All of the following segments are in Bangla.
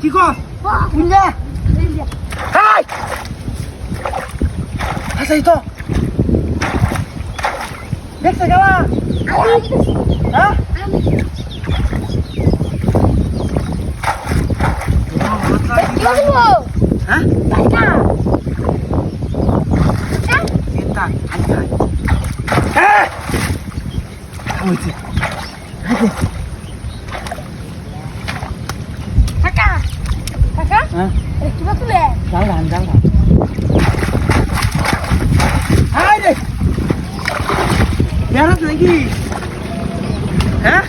কি কস বুঝলে এই আচ্ছা এই তো দেখছে কেমন হ্যাঁ হ্যাঁ নাকি হ্যাঁ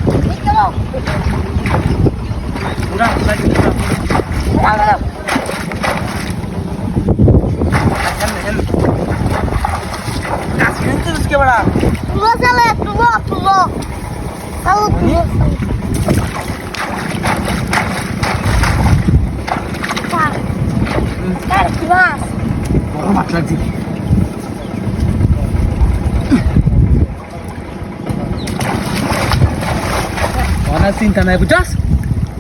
उसके बड़ा বড় মাছ লাগছে অনেক চিন্তা নাই বুঝছস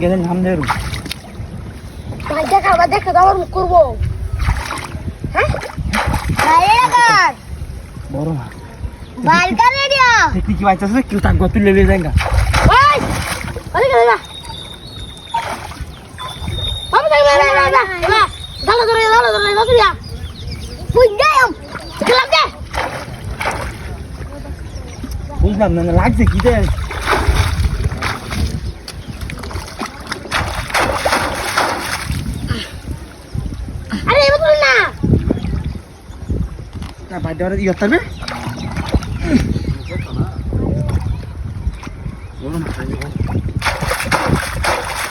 গেলে নামদের দেখা দাবার মুখ করবো হ্যাঁ বড় মাছ বালকা রেডিয়া দেখি কি বাইতেছে কেউ তাক গতুল লেলে যায়গা ওই আরে গেলা বাবা দাদা দাদা দাদা বুঝাম গেলাম দে বুঝলাম না লাগছে কি রে আরে এবার না না বাইরে ওরা ইয়ে তবে বড় মাছ আছে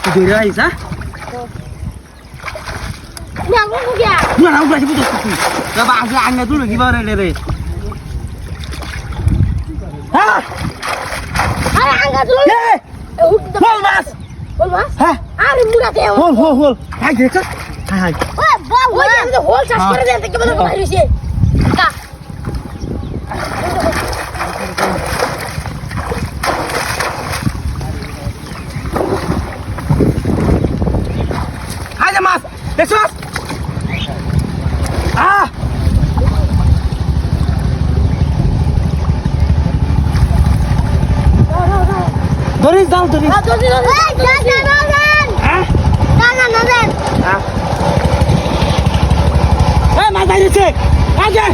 তুই দৌড়ে আইস হ্যাঁ না গো গিয়া না না উঠে বুঝছ তুই না বা আগে আঙ্গা তুই কি বারে রে হ্যাঁ আরে আঙ্গা তুই এ বল মাছ হ্যাঁ আরে মুড়াতে হোল হাই দেখছ হাই ওই বাবা ওই আমি হোল চাষ করে দেন থেকে বলে বাইরে এসে কা হাই মাছ দেখছ ধরিস দাও ধরিস মাছ বাইরেছে আগে